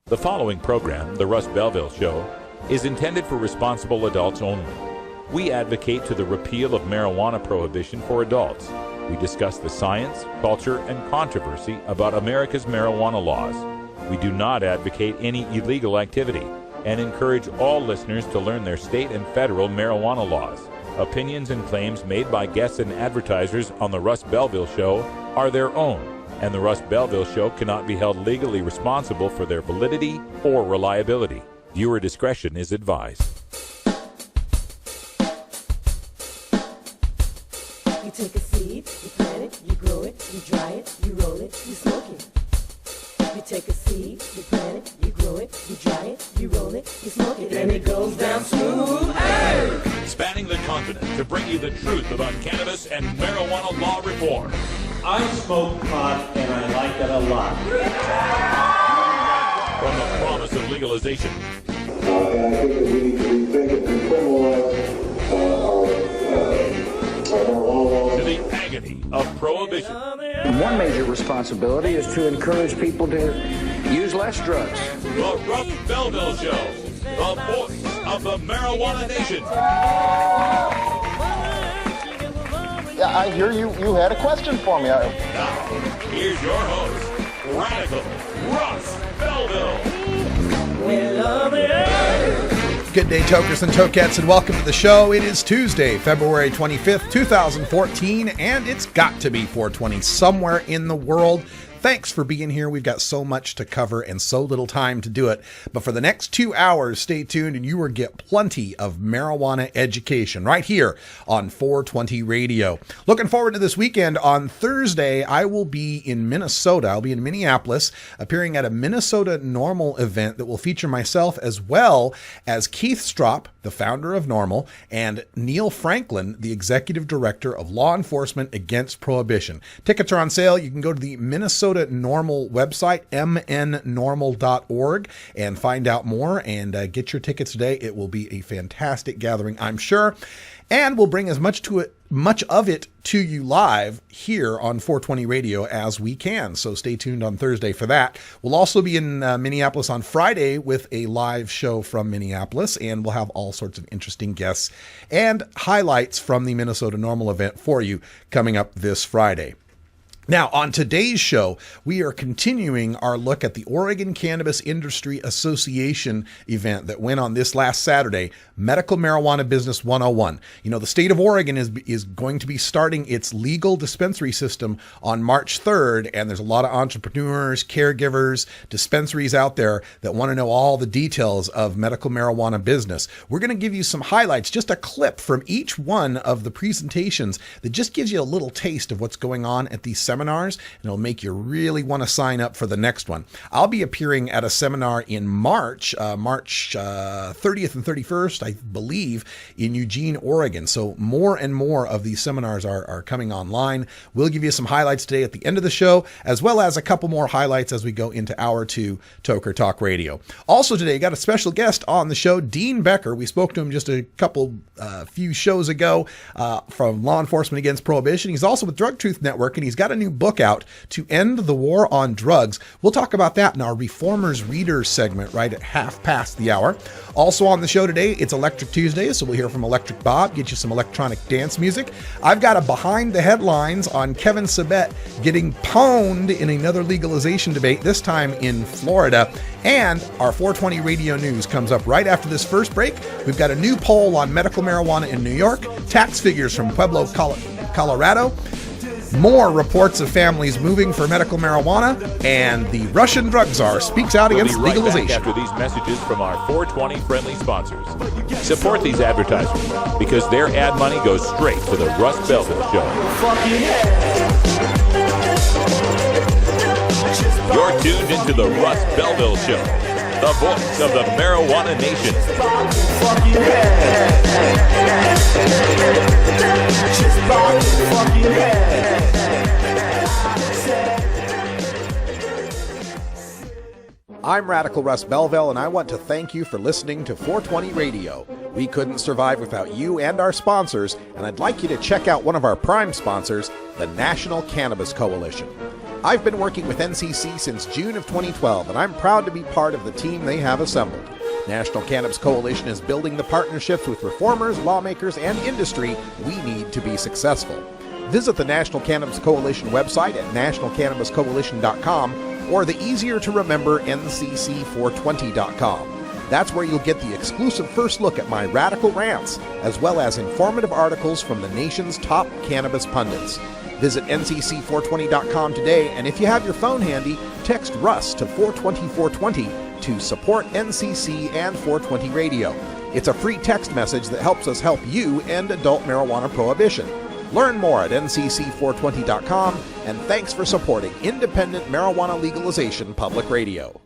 The following program, The Russ Belville Show, is intended for responsible adults only. We advocate to the repeal of marijuana prohibition for adults. We discuss the science, culture, and controversy about America's marijuana laws. We do not advocate any illegal activity and encourage all listeners to learn their state and federal marijuana laws. Opinions and claims made by guests and advertisers on The Russ Belville Show are their own, and The Russ Belville Show cannot be held legally responsible for their validity or reliability. Viewer discretion is advised. You take a seed, you plant it, you grow it, you dry it, you roll it, you smoke it. You take a seed, you plant it, you grow it, you dry it, you roll it, you smoke it, and it goes down smooth. Hey! Spanning the continent to bring you the truth about cannabis and marijuana law reform. I smoke pot and I like it a lot. From the promise of legalization. And I think that we need to rethink and decriminalize our marijuana laws. To the agony of prohibition. One major responsibility is to encourage people to use less drugs. The Russ Belville Show, the voice of the marijuana nation. Yeah, I hear you had a question for me. Now, here's your host, Radical Russ Belville. We love it. Good day, tokers and tokettes, and welcome to the show. It is Tuesday, February 25th, 2014, and it's got to be 420 somewhere in the world. Thanks for being here. We've got so much to cover and so little time to do it. But for the next 2 hours, stay tuned and you will get plenty of marijuana education right here on 420 Radio. Looking forward to this weekend. On Thursday, I will be in Minnesota. I'll be in Minneapolis, appearing at a Minnesota Normal event that will feature myself as well as Keith Strop, the founder of Normal, and Neil Franklin, the executive director of Law Enforcement Against Prohibition. Tickets are on sale. You can go to the Minnesota Normal website, mnnormal.org, and find out more and get your tickets today. It will be a fantastic gathering, I'm sure. And we'll bring as much of it to you live here on 420 Radio as we can. So stay tuned on Thursday for that. We'll also be in Minneapolis on Friday with a live show from Minneapolis, and we'll have all sorts of interesting guests and highlights from the Minnesota Normal event for you coming up this Friday. Now, on today's show, we are continuing our look at the Oregon Cannabis Industry Association event that went on this last Saturday, Medical Marijuana Business 101. You know, the state of Oregon is going to be starting its legal dispensary system on March 3rd, and there's a lot of entrepreneurs, caregivers, dispensaries out there that want to know all the details of medical marijuana business. We're going to give you some highlights, just a clip from each one of the presentations that just gives you a little taste of what's going on at these seminars, and it'll make you really want to sign up for the next one. I'll be appearing at a seminar in March 30th and 31st, I believe, in Eugene, Oregon. So more and more of these seminars are coming online. We'll give you some highlights today at the end of the show, as well as a couple more highlights as we go into Hour 2 Toker Talk Radio. Also today, got a special guest on the show, Dean Becker. We spoke to him just a few shows ago from Law Enforcement Against Prohibition. He's also with Drug Truth Network, and he's got a new book out, To End the War on Drugs. We'll talk about that in our Reformers Readers segment right at half past the hour. Also on the show today, it's Electric Tuesday, so we'll hear from Electric Bob, get you some electronic dance music. I've got a behind the headlines on Kevin Sabet getting pwned in another legalization debate, this time in Florida. And our 420 Radio News comes up right after this first break. We've got a new poll on medical marijuana in New York, tax figures from Pueblo, Colorado, more reports of families moving for medical marijuana, and the Russian drug czar speaks out against legalization. Back after these messages from our 420 friendly sponsors. Support these advertisers because their ad money goes straight to the Russ Belville Show. You're tuned into the Russ Belville Show, the voice of the marijuana nation. I'm Radical Russ Belville, and I want to thank you for listening to 420 Radio. We couldn't survive without you and our sponsors, and I'd like you to check out one of our prime sponsors, the National Cannabis Coalition. I've been working with NCC since June of 2012, and I'm proud to be part of the team they have assembled. National Cannabis Coalition is building the partnerships with reformers, lawmakers, and industry we need to be successful. Visit the National Cannabis Coalition website at nationalcannabiscoalition.com or the easier-to-remember ncc420.com. That's where you'll get the exclusive first look at my radical rants, as well as informative articles from the nation's top cannabis pundits. Visit ncc420.com today, and if you have your phone handy, text Russ to 420-420 to support NCC and 420 Radio. It's a free text message that helps us help you end adult marijuana prohibition. Learn more at ncc420.com, and thanks for supporting independent marijuana legalization public radio.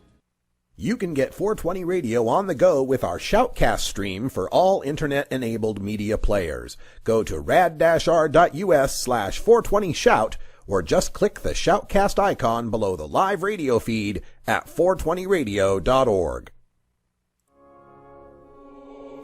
You can get 420 Radio on the go with our Shoutcast stream for all internet-enabled media players. Go to rad-r.us/420shout or just click the Shoutcast icon below the live radio feed at 420radio.org.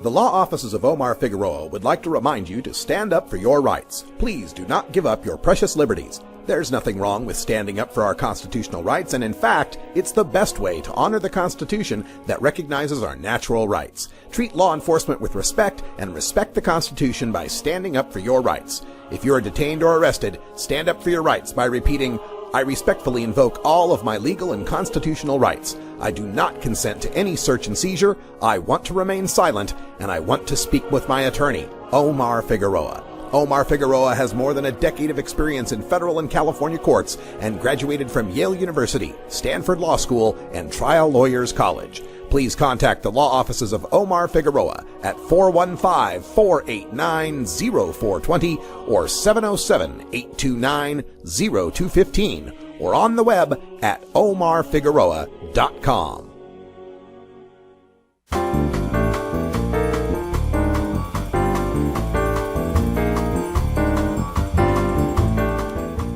The law offices of Omar Figueroa would like to remind you to stand up for your rights. Please do not give up your precious liberties. There's nothing wrong with standing up for our constitutional rights, and in fact, it's the best way to honor the Constitution that recognizes our natural rights. Treat law enforcement with respect and respect the Constitution by standing up for your rights. If you are detained or arrested, stand up for your rights by repeating, "I respectfully invoke all of my legal and constitutional rights. I do not consent to any search and seizure. I want to remain silent, and I want to speak with my attorney, Omar Figueroa." Omar Figueroa has more than a decade of experience in federal and California courts and graduated from Yale University, Stanford Law School, and Trial Lawyers College. Please contact the law offices of Omar Figueroa at 415-489-0420 or 707-829-0215 or on the web at omarfigueroa.com.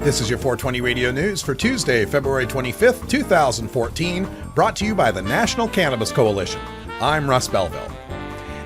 This is your 420 Radio News for Tuesday, February 25th, 2014, brought to you by the National Cannabis Coalition. I'm Russ Belville.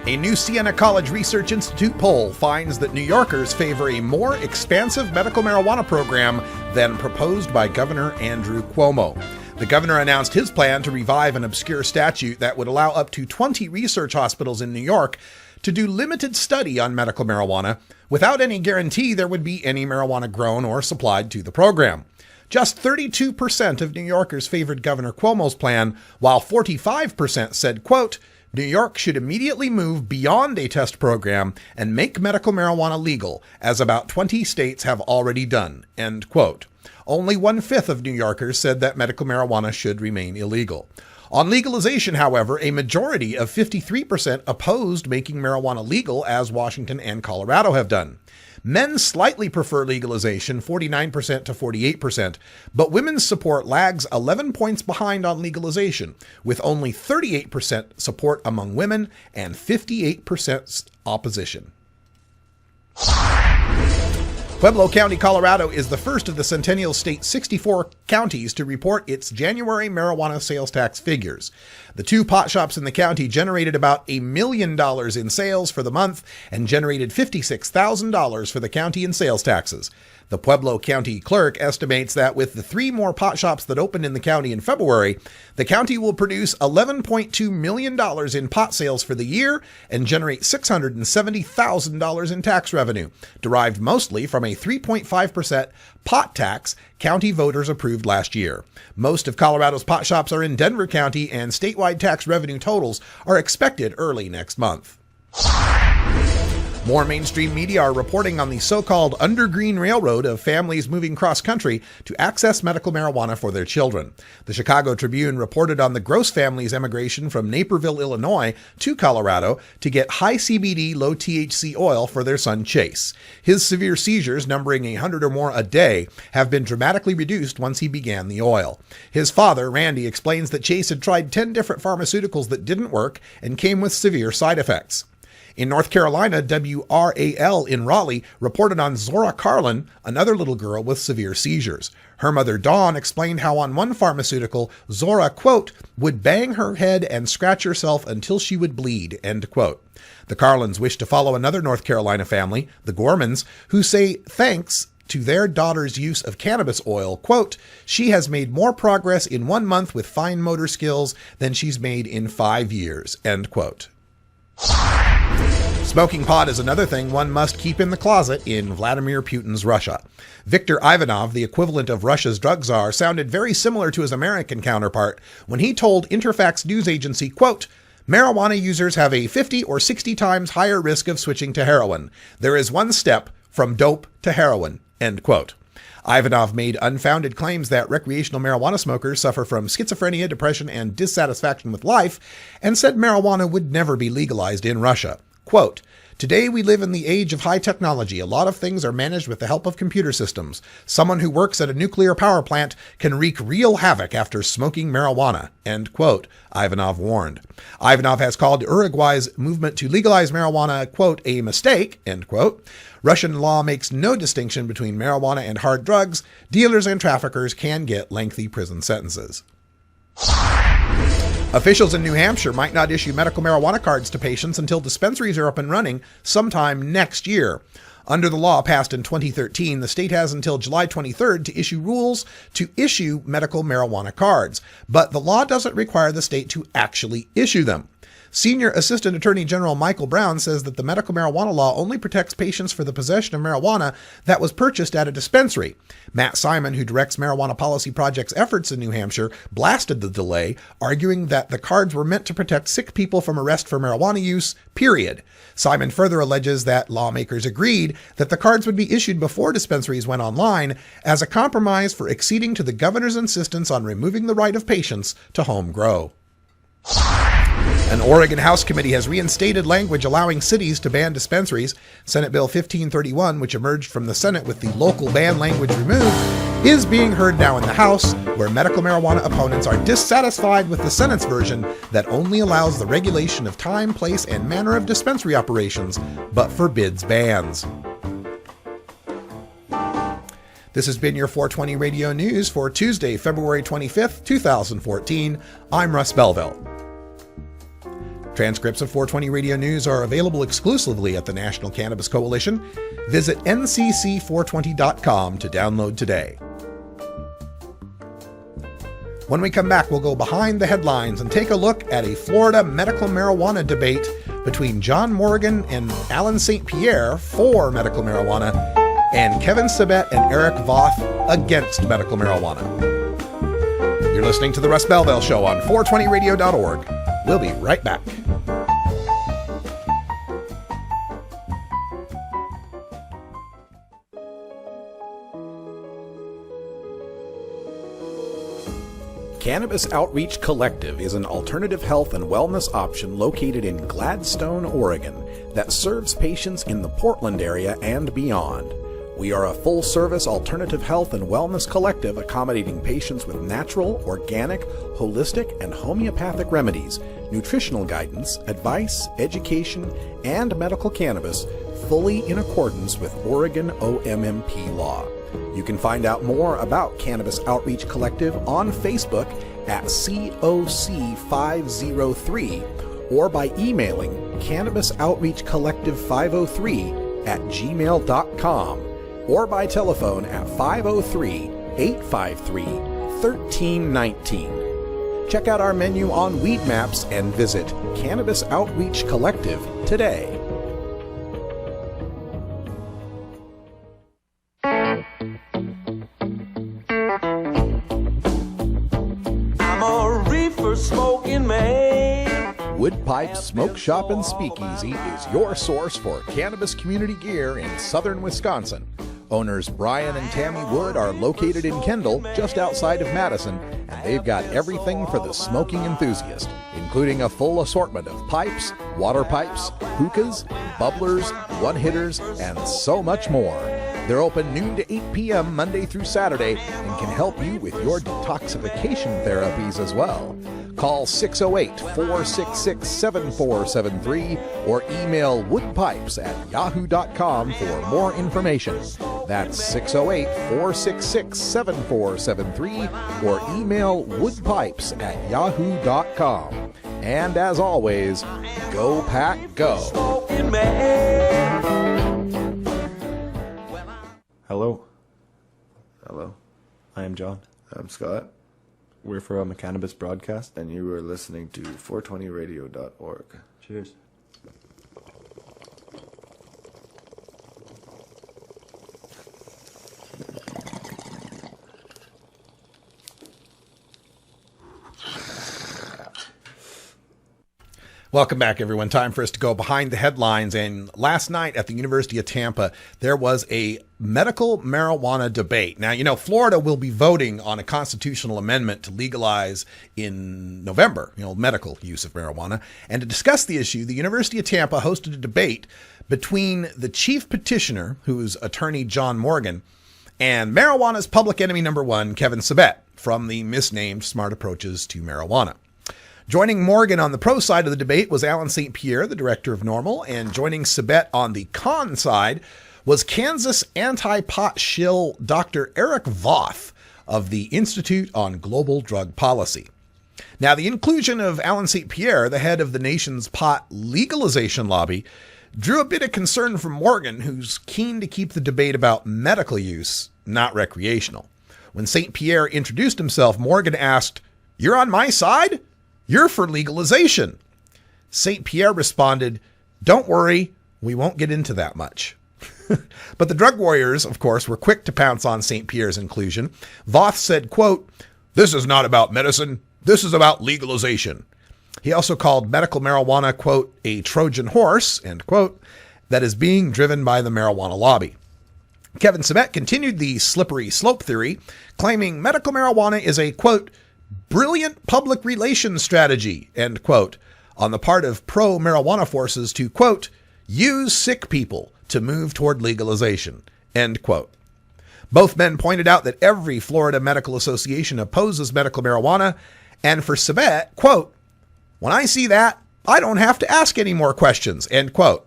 A new Siena College Research Institute poll finds that New Yorkers favor a more expansive medical marijuana program than proposed by Governor Andrew Cuomo. The governor announced his plan to revive an obscure statute that would allow up to 20 research hospitals in New York to do limited study on medical marijuana without any guarantee there would be any marijuana grown or supplied to the program. Just 32% of New Yorkers favored Governor Cuomo's plan, while 45% said, quote, New York should immediately move beyond a test program and make medical marijuana legal, as about 20 states have already done, end quote. Only 1/5 of New Yorkers said that medical marijuana should remain illegal. On legalization, however, a majority of 53% opposed making marijuana legal, as Washington and Colorado have done. Men slightly prefer legalization, 49% to 48%, but women's support lags 11 points behind on legalization, with only 38% support among women and 58% opposition. Pueblo County, Colorado is the first of the Centennial State's 64 counties to report its January marijuana sales tax figures. The two pot shops in the county generated about $1 million in sales for the month and generated $56,000 for the county in sales taxes. The Pueblo County clerk estimates that with the 3 more pot shops that opened in the county in February, the county will produce $11.2 million in pot sales for the year and generate $670,000 in tax revenue, derived mostly from a 3.5% pot tax county voters approved last year. Most of Colorado's pot shops are in Denver County, and statewide tax revenue totals are expected early next month. More mainstream media are reporting on the so-called Undergreen Railroad of families moving cross-country to access medical marijuana for their children. The Chicago Tribune reported on the Gross family's emigration from Naperville, Illinois to Colorado to get high CBD, low THC oil for their son Chase. His severe seizures, numbering 100 or more a day, have been dramatically reduced once he began the oil. His father, Randy, explains that Chase had tried 10 different pharmaceuticals that didn't work and came with severe side effects. In North Carolina, WRAL in Raleigh reported on Zora Carlin, another little girl with severe seizures. Her mother, Dawn, explained how on one pharmaceutical, Zora, quote, would bang her head and scratch herself until she would bleed, end quote. The Carlins wish to follow another North Carolina family, the Gormans, who say thanks to their daughter's use of cannabis oil, quote, "She has made more progress in 1 month with fine motor skills than she's made in 5 years," end quote. Smoking pot is another thing one must keep in the closet in Vladimir Putin's Russia. Viktor Ivanov, the equivalent of Russia's drug czar, sounded very similar to his American counterpart when he told Interfax news agency, quote, "Marijuana users have a 50 or 60 times higher risk of switching to heroin. There is one step from dope to heroin," end quote. Ivanov made unfounded claims that recreational marijuana smokers suffer from schizophrenia, depression, and dissatisfaction with life, and said marijuana would never be legalized in Russia. Quote, "Today we live in the age of high technology. A lot of things are managed with the help of computer systems. Someone who works at a nuclear power plant can wreak real havoc after smoking marijuana," end quote, Ivanov warned. Ivanov has called Uruguay's movement to legalize marijuana, quote, "a mistake," end quote. Russian law makes no distinction between marijuana and hard drugs. Dealers and traffickers can get lengthy prison sentences. Officials in New Hampshire might not issue medical marijuana cards to patients until dispensaries are up and running sometime next year. Under the law passed in 2013, the state has until July 23rd to issue rules to issue medical marijuana cards, but the law doesn't require the state to actually issue them. Senior Assistant Attorney General Michael Brown says that the medical marijuana law only protects patients for the possession of marijuana that was purchased at a dispensary. Matt Simon, who directs Marijuana Policy Project's efforts in New Hampshire, blasted the delay, arguing that the cards were meant to protect sick people from arrest for marijuana use, period. Simon further alleges that lawmakers agreed that the cards would be issued before dispensaries went online as a compromise for acceding to the governor's insistence on removing the right of patients to home grow. An Oregon House committee has reinstated language allowing cities to ban dispensaries. Senate Bill 1531, which emerged from the Senate with the local ban language removed, is being heard now in the House, where medical marijuana opponents are dissatisfied with the Senate's version that only allows the regulation of time, place, and manner of dispensary operations, but forbids bans. This has been your 420 Radio News for Tuesday, February 25th, 2014. I'm Russ Belville. Transcripts of 420 Radio News are available exclusively at the National Cannabis Coalition. Visit ncc420.com to download today. When we come back, we'll go behind the headlines and take a look at a Florida medical marijuana debate between John Morgan and Alan St. Pierre for medical marijuana, and Kevin Sabet and Eric Voth against medical marijuana. You're listening to The Russ Belville Show on 420radio.org. We'll be right back. Cannabis Outreach Collective is an alternative health and wellness option located in Gladstone, Oregon, that serves patients in the Portland area and beyond. We are a full-service alternative health and wellness collective accommodating patients with natural, organic, holistic, and homeopathic remedies, nutritional guidance, advice, education, and medical cannabis, fully in accordance with Oregon OMMP law. You can find out more about Cannabis Outreach Collective on Facebook at COC503 or by emailing cannabisoutreachcollective503@gmail.com or by telephone at 503-853-1319. Check out our menu on Weed Maps and visit Cannabis Outreach Collective today. Wood Pipe Smoke Shop and Speakeasy is your source for cannabis community gear in southern Wisconsin. Owners Brian and Tammy Wood are located in Kendall, just outside of Madison, and they've got everything for the smoking enthusiast, including a full assortment of pipes, water pipes, hookahs, bubblers, one-hitters, and so much more. They're open noon to 8 p.m. Monday through Saturday and can help you with your detoxification therapies as well. Call 608-466-7473 or email woodpipes@yahoo.com for more information. That's 608-466-7473 or email woodpipes@yahoo.com. And as always, go pack go. Hello, I am John. I'm Scott. We're from a cannabis broadcast. And you are listening to 420radio.org. Cheers. Welcome back, everyone. Time for us to go behind the headlines. And last night at the University of Tampa, there was a medical marijuana debate. Now, you know, Florida will be voting on a constitutional amendment to legalize in November, medical use of marijuana. And to discuss the issue, the University of Tampa hosted a debate between the chief petitioner, who's attorney John Morgan, and marijuana's public enemy number one, Kevin Sabet, from the misnamed Smart Approaches to Marijuana. Joining Morgan on the pro side of the debate was Alan St. Pierre, the director of NORML, and joining Sabet on the con side was Kansas anti-pot shill Dr. Eric Voth of the Institute on Global Drug Policy. Now, the inclusion of Alan St. Pierre, the head of the nation's pot legalization lobby, drew a bit of concern from Morgan, who's keen to keep the debate about medical use, not recreational. When St. Pierre introduced himself, Morgan asked, "You're on my side? You're for legalization." St. Pierre responded, "Don't worry, we won't get into that much." But the drug warriors, of course, were quick to pounce on St. Pierre's inclusion. Voth said, quote, "This is not about medicine. This is about legalization." He also called medical marijuana, quote, "a Trojan horse," end quote, that is being driven by the marijuana lobby. Kevin Sabet continued the slippery slope theory, claiming medical marijuana is a, quote, "brilliant public relations strategy," end quote, on the part of pro-marijuana forces to, quote, "use sick people to move toward legalization," end quote. Both men pointed out that every Florida medical association opposes medical marijuana, and for Sabet, quote, "when I see that, I don't have to ask any more questions," end quote.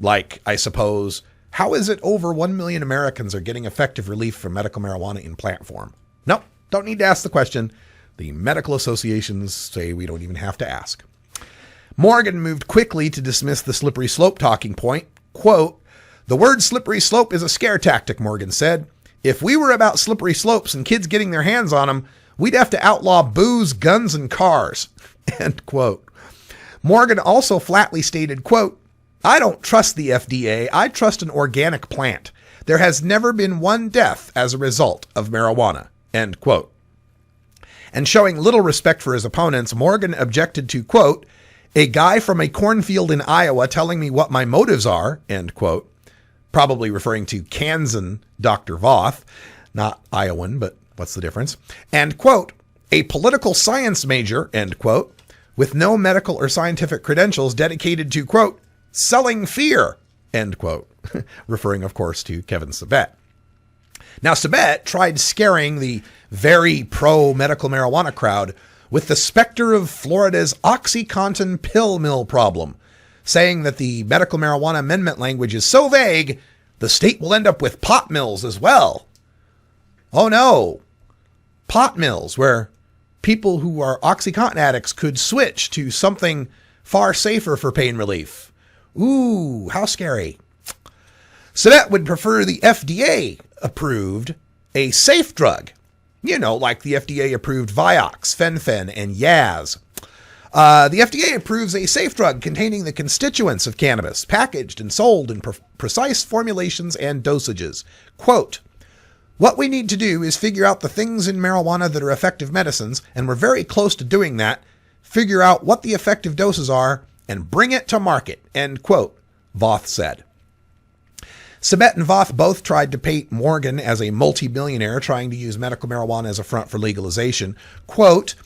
Like, I suppose, how is it over 1 million Americans are getting effective relief from medical marijuana in plant form? Nope. Don't need to ask the question. The medical associations say we don't even have to ask. Morgan moved quickly to dismiss the slippery slope talking point. Quote, "The word slippery slope is a scare tactic," Morgan said. "If we were about slippery slopes and kids getting their hands on them, we'd have to outlaw booze, guns, and cars," end quote. Morgan also flatly stated, quote, "I don't trust the FDA. I trust an organic plant. There has never been one death as a result of marijuana," end quote. And showing little respect for his opponents, Morgan objected to, quote, "a guy from a cornfield in Iowa telling me what my motives are," end quote, probably referring to Kansan Dr. Voth, not Iowan, but what's the difference? And, quote, "a political science major," end quote, "with no medical or scientific credentials dedicated to, quote, selling fear," end quote, referring, of course, to Kevin Sabet. Now, Sabet tried scaring the very pro-medical marijuana crowd with the specter of Florida's OxyContin pill mill problem, saying that the medical marijuana amendment language is so vague, the state will end up with pot mills as well. Oh no, pot mills where people who are OxyContin addicts could switch to something far safer for pain relief. Ooh, how scary. Sabet would prefer the FDA approved a safe drug, like the FDA approved Vioxx, Fen-Phen, and Yaz. The FDA approves a safe drug containing the constituents of cannabis, packaged and sold in precise formulations and dosages. Quote, "What we need to do is figure out the things in marijuana that are effective medicines, and we're very close to doing that, figure out what the effective doses are, and bring it to market," end quote, Voth said. Sabet and Voth both tried to paint Morgan as a multi-billionaire trying to use medical marijuana as a front for legalization. Quote,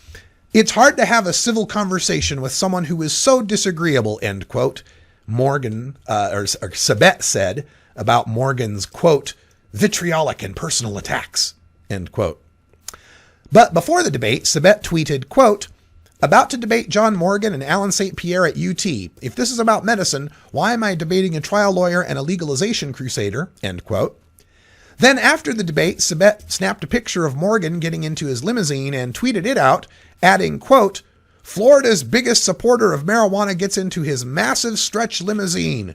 "It's hard to have a civil conversation with someone who is so disagreeable," end quote, Morgan, or Sabet said about Morgan's, quote, "vitriolic and personal attacks," end quote. But before the debate, Sabet tweeted, quote, "About to debate John Morgan and Alan St. Pierre at UT. If this is about medicine, why am I debating a trial lawyer and a legalization crusader?" End quote. Then after the debate, Sabet snapped a picture of Morgan getting into his limousine and tweeted it out, adding, quote, "Florida's biggest supporter of marijuana gets into his massive stretch limousine."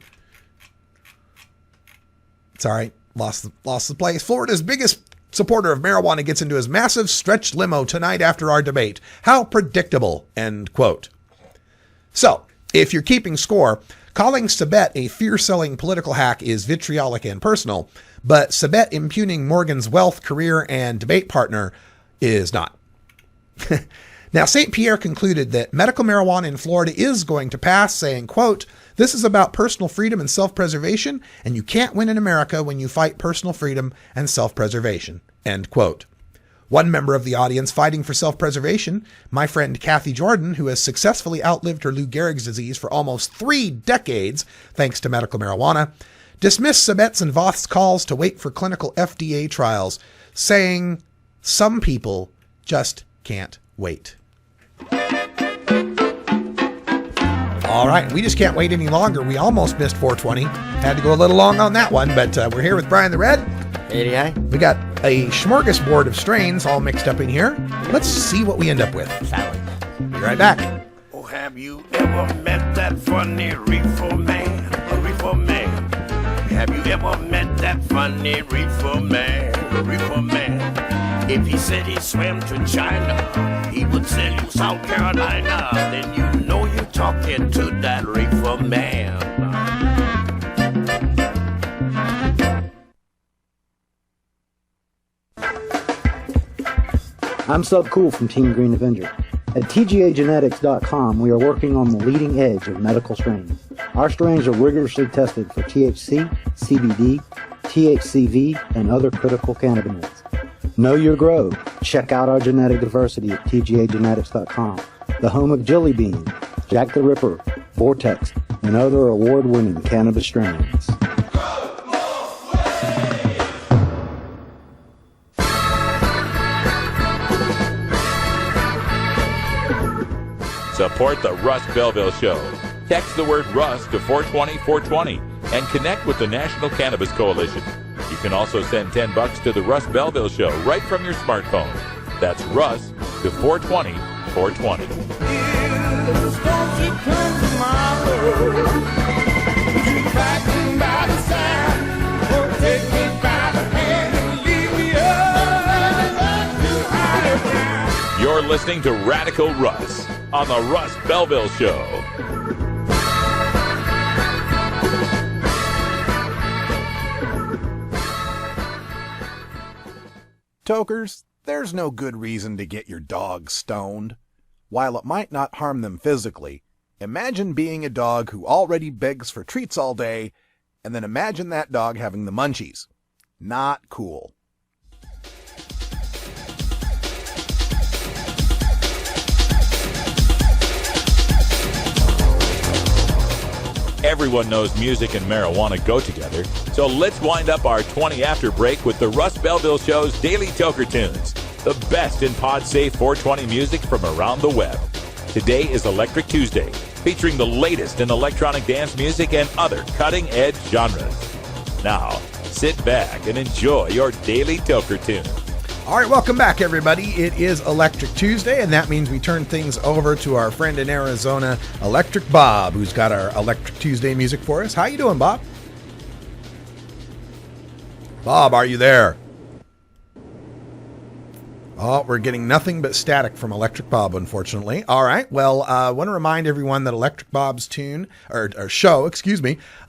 Sorry, lost the place. Florida's biggest supporter of marijuana gets into his massive stretch limo tonight after our debate. How predictable, end quote. So, if you're keeping score, calling Sabet a fear-selling political hack is vitriolic and personal, but Sabet impugning Morgan's wealth, career, and debate partner is not. Now, St. Pierre concluded that medical marijuana in Florida is going to pass, saying, quote, "This is about personal freedom and self-preservation, and you can't win in America when you fight personal freedom and self-preservation," end quote. One member of the audience fighting for self-preservation, my friend Kathy Jordan, who has successfully outlived her Lou Gehrig's disease for almost 3 decades thanks to medical marijuana, dismissed Sabet's and Voth's calls to wait for clinical FDA trials, saying, "Some people just can't wait." All right, we just can't wait any longer. We almost missed 420. Had to go a little long on that one, but we're here with Brian the Red. Hey. We got a smorgasbord of strains all mixed up in here. Let's see what we end up with. Salad. Be right back. Oh, have you ever met that funny reefer man? A reefer man. Have you ever met that funny reefer man? A reefer man. If he said he swam to China, he would sell you South Carolina. Then you know you're talking to that reefer man. I'm Sub Cool from Team Green Avenger. At TGAgenetics.com, we are working on the leading edge of medical strains. Our strains are rigorously tested for THC, CBD, THCV, and other critical cannabinoids. Know your grow. Check out our genetic diversity at TGAgenetics.com, the home of Jelly Bean, Jack the Ripper, Vortex, and other award-winning cannabis strains. Support the Russ Belville Show. Text the word Russ to 420-420 and connect with the National Cannabis Coalition. You can also send $10 to the Russ Belville Show right from your smartphone. That's Russ to 420-420. You're listening to Radical Russ on the Russ Belville Show. Tokers, there's no good reason to get your dog stoned. While it might not harm them physically, imagine being a dog who already begs for treats all day, and then imagine that dog having the munchies. Not cool. Everyone knows music and marijuana go together, so let's wind up our 20 after break with the Russ Belville Show's Daily Toker Tunes, the best in pod-safe 420 music from around the web. Today is Electric Tuesday, featuring the latest in electronic dance music and other cutting-edge genres. Now, sit back and enjoy your Daily Toker Tune. All right, welcome back, everybody. It is Electric Tuesday, and that means we turn things over to our friend in Arizona, Electric Bob, who's got our Electric Tuesday music for us. How you doing, Bob? Bob, are you there? Oh, we're getting nothing but static from Electric Bob, unfortunately. All right. Well, I want to remind everyone that Electric Bob's show,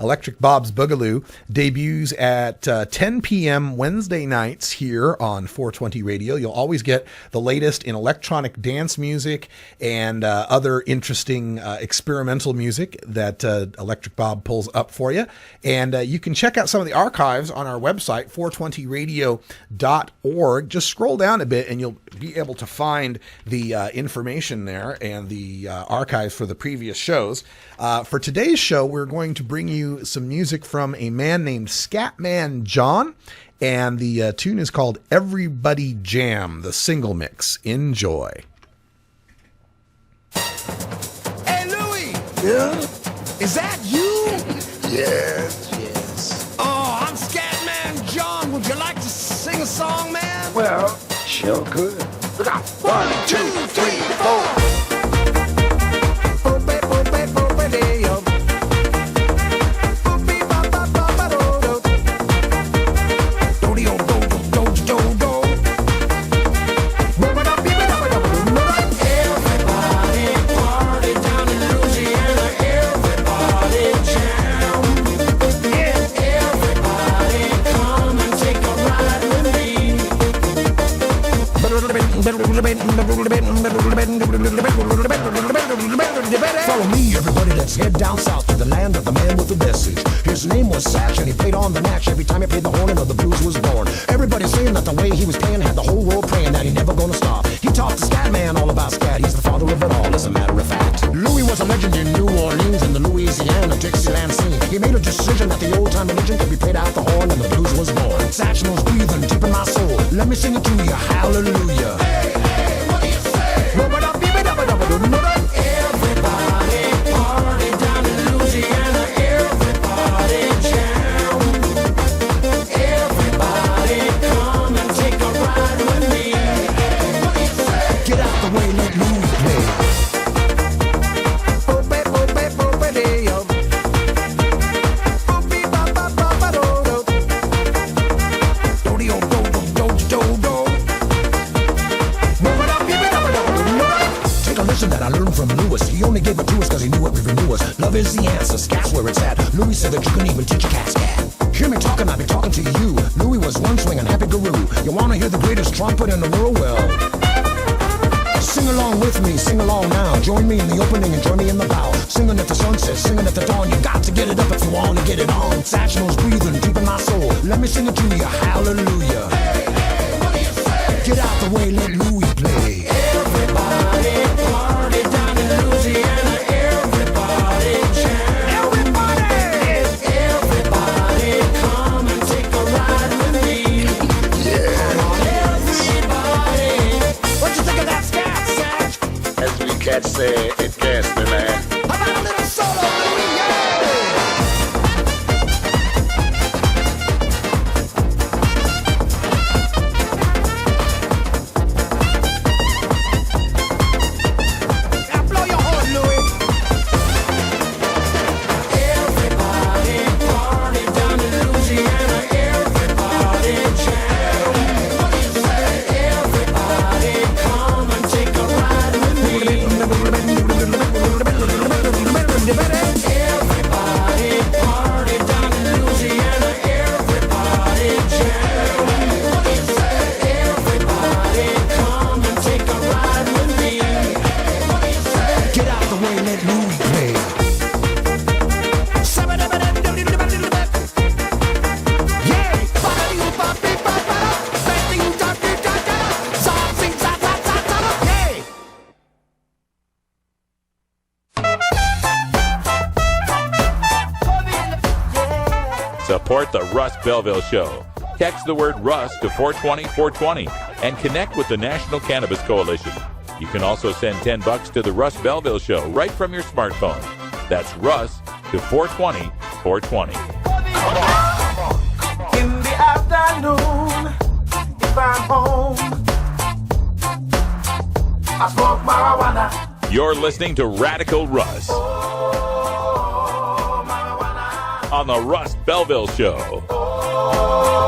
Electric Bob's Boogaloo, debuts at 10 p.m. Wednesday nights here on 420 Radio. You'll always get the latest in electronic dance music and other interesting experimental music that Electric Bob pulls up for you. And you can check out some of the archives on our website, 420radio.org. Just scroll down a bit and you'll be able to find the information there and the archives for the previous shows. For today's show, we're going to bring you some music from a man named Scatman John, and the tune is called Everybody Jam, the single mix. Enjoy. Hey, Louie! Yeah? Is that you? Yes. Oh, I'm Scatman John. Would you like to sing a song, man? Well, sure could. Look out. 1, 2, 3, 4. Follow me, everybody, let's head down south to the land of the man with the message. His name was Satch, and he played on the natch every time he played the horn and the blues was born. Everybody saying that the way he was playing had the whole world praying that he never gonna stop. He taught the scat man all about scat. He's the father of it all, as a matter of fact. Louis was a legend in New Orleans and the Louisiana Dixieland scene. He made a decision that the old time religion could be played out the horn and the blues was born. Satch knows breathing deep in my soul. Let me sing it to you, hallelujah. Hey, hey, what do you say? Everybody party down in Louisiana. Everybody jam. Everybody come and take a ride with me. What do you say? Get out the way, let Louis play. That I learned from Lewis. He only gave it to us because he knew what we renew us. Love is the answer, scat's where it's at. Louis said that you can even teach a cat scat. Hear me talking, I be talking to you. Louis was one swinging happy guru. You wanna hear the greatest trumpet in the world? Well, sing along with me, sing along now. Join me in the opening and join me in the bow. Singing at the sunset, singing at the dawn. You got to get it up if you wanna get it on. Satch knows breathing deep in my soul. Let me sing it to you, hallelujah. Hey, hey, what do you say? Get out the way, let Louis play. Everybody party down in Louisiana. Everybody jam. Everybody come and take a ride with me. Yeah. Come on, everybody. What you think of that scat, Satch? As we cats say, it gas me, man. How about a little solo, Louis? Yeah. Support the Russ Belville Show. Text the word Russ to 420-420 and connect with the National Cannabis Coalition. You can also send $10 to the Russ Belville Show right from your smartphone. That's Russ to 420-420. In the afternoon, if I'm home, I smoke marijuana. You're listening to Radical Russ on the Russ Belville Show. Oh,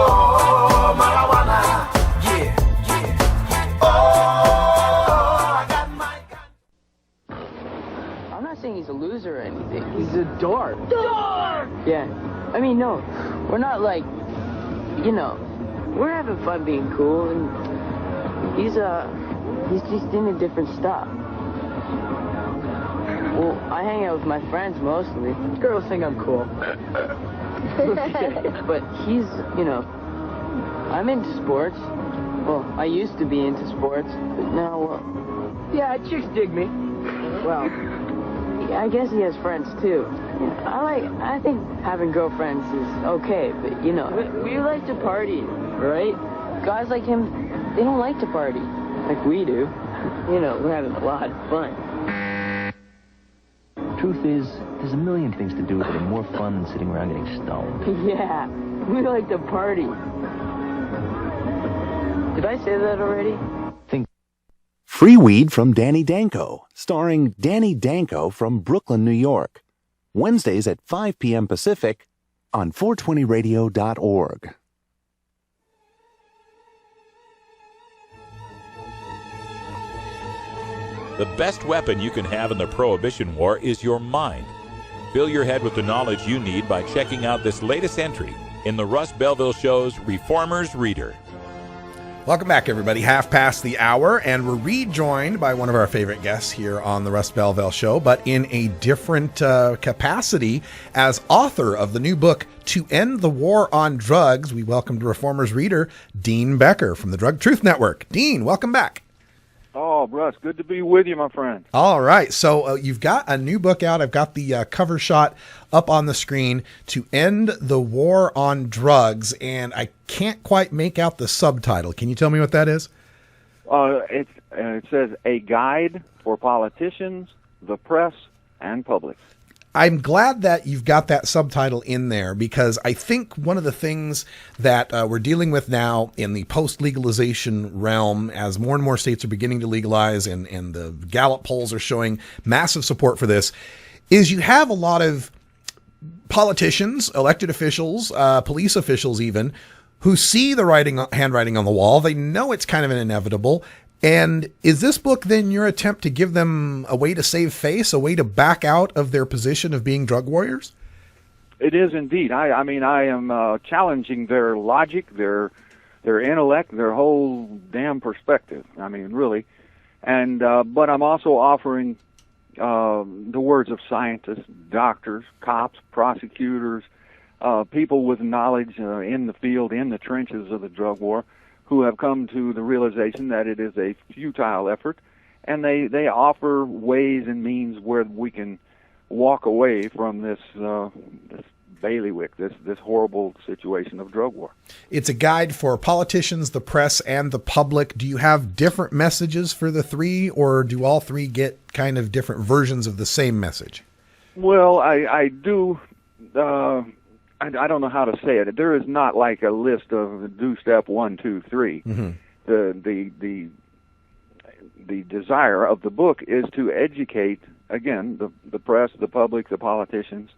marijuana. Yeah, yeah. Oh, I got my gun. I'm not saying he's a loser or anything. He's a dork. Dork! Yeah. I mean, no, we're not like, you know, we're having fun being cool, and he's just in a different stuff. Well, I hang out with my friends mostly. Girls think I'm cool. But he's, you know, I'm into sports. Well, I used to be into sports, but now, yeah, chicks dig me. Well, yeah, I guess he has friends too. Yeah, I think having girlfriends is okay, but you know, we like to party, right? Guys like him, they don't like to party like we do. You know, we're having a lot of fun. Truth is, there's a million things to do that are more fun than sitting around getting stoned. Yeah, we like to party. Did I say that already? Free Weed from Danny Danko, starring Danny Danko from Brooklyn, New York. Wednesdays at 5 p.m. Pacific on 420radio.org. The best weapon you can have in the Prohibition War is your mind. Fill your head with the knowledge you need by checking out this latest entry in the Russ Belville Show's Reformer's Reader. Welcome back, everybody. Half past the hour, and we're rejoined by one of our favorite guests here on the Russ Belville Show, but in a different capacity as author of the new book, To End the War on Drugs. We welcome to Reformer's reader, Dean Becker from the Drug Truth Network. Dean, welcome back. Oh, Russ, good to be with you, my friend. All right. So you've got a new book out. I've got the cover shot up on the screen, To End the War on Drugs, and I can't quite make out the subtitle. Can you tell me what that is? It says, A Guide for Politicians, the Press, and Public. I'm glad that you've got that subtitle in there, because I think one of the things that we're dealing with now in the post-legalization realm, as more and more states are beginning to legalize, and the Gallup polls are showing massive support for this, is you have a lot of politicians, elected officials, police officials even, who see the handwriting on the wall. They know it's kind of an inevitable. And is this book then your attempt to give them a way to save face, a way to back out of their position of being drug warriors? It is indeed. I mean, I am challenging their logic, their intellect, their whole damn perspective. I mean, really. And but I'm also offering the words of scientists, doctors, cops, prosecutors, people with knowledge in the field, in the trenches of the drug war, who have come to the realization that it is a futile effort, and they offer ways and means where we can walk away from this bailiwick, this horrible situation of drug war. It's a guide for politicians, the press, and the public. Do you have different messages for the three, or do all three get kind of different versions of the same message? Well, I do. I don't know how to say it. There is not like a list of do step 1, 2, 3. Mm-hmm. The desire of the book is to educate, again, the press, the public, the politicians,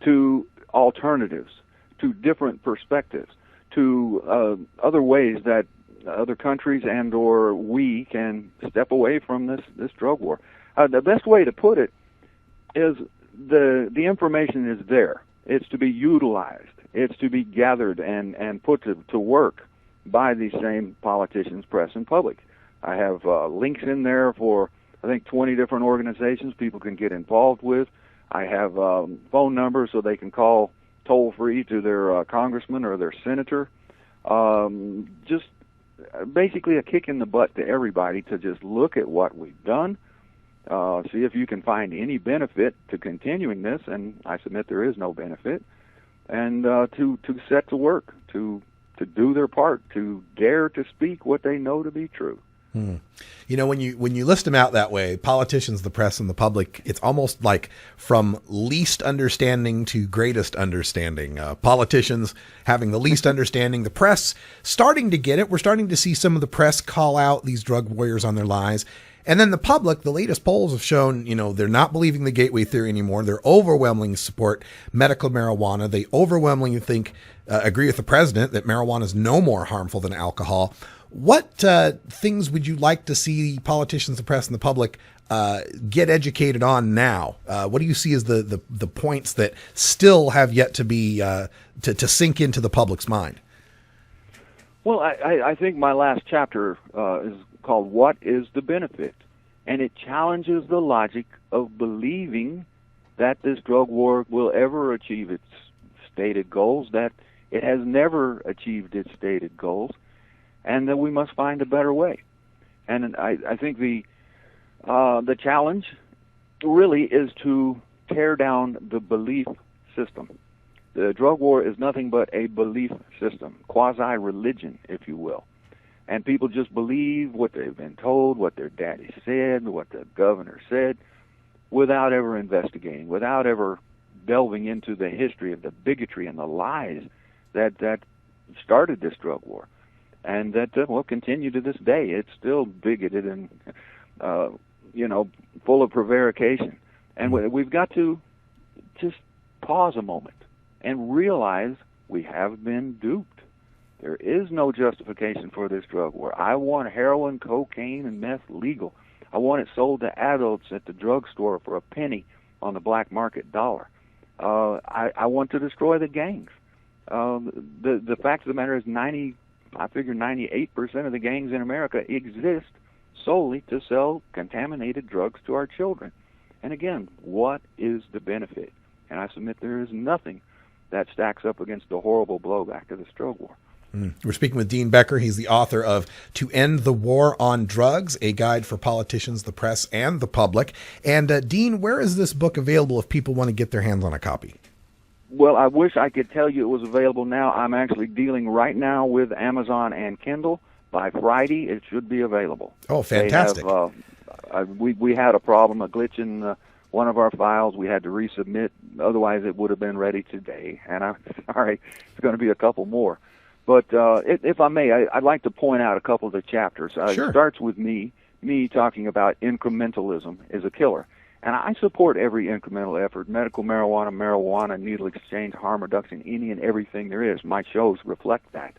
to alternatives, to different perspectives, to other ways that other countries and or we can step away from this drug war. The best way to put it is the information is there. It's to be utilized. It's to be gathered and put to work by these same politicians, press, and public. I have links in there for, I think, 20 different organizations people can get involved with. I have phone numbers so they can call toll-free to their congressman or their senator. Just basically a kick in the butt to everybody to just look at what we've done, see if you can find any benefit to continuing this, and I submit there is no benefit, and to set to work, to do their part, to dare to speak what they know to be true. You know, when you list them out that way, politicians, the press, and the public, it's almost like from least understanding to greatest understanding. Politicians having the least understanding, the press starting to get it. We're starting to see some of the press call out these drug warriors on their lies. And then the public, the latest polls have shown, you know, they're not believing the gateway theory anymore. They're overwhelmingly support medical marijuana. They overwhelmingly agree with the president that marijuana is no more harmful than alcohol. What things would you like to see politicians, the press, and the public get educated on now? What do you see as the points that still have yet to be to sink into the public's mind? Well, I think my last chapter is called What is the Benefit? And it challenges the logic of believing that this drug war will ever achieve its stated goals, that it has never achieved its stated goals, and that we must find a better way. And I think the challenge really is to tear down the belief system. The drug war is nothing but a belief system, quasi-religion, if you will. And people just believe what they've been told, what their daddy said, what the governor said, without ever investigating, without ever delving into the history of the bigotry and the lies that started this drug war. And that will continue to this day. It's still bigoted and, full of prevarication. And we've got to just pause a moment and realize we have been duped. There is no justification for this drug war. I want heroin, cocaine, and meth legal. I want it sold to adults at the drugstore for a penny on the black market dollar. I want to destroy the gangs. The fact of the matter is 90 I figure 98% of the gangs in America exist solely to sell contaminated drugs to our children. And again, what is the benefit? And I submit there is nothing that stacks up against the horrible blowback of this drug war. We're speaking with Dean Becker. He's the author of To End the War on Drugs, a guide for politicians, the press, and the public. And Dean, where is this book available if people want to get their hands on a copy? Well, I wish I could tell you it was available now. I'm actually dealing right now with Amazon and Kindle. By Friday, it should be available. Oh, fantastic. We had a problem, a glitch in one of our files. We had to resubmit. Otherwise, it would have been ready today. And I'm sorry, it's going to be a couple more. But if I may, I'd like to point out a couple of the chapters. Sure. It starts with me talking about incrementalism is a killer. And I support every incremental effort, medical marijuana, needle exchange, harm reduction, any and everything there is. My shows reflect that.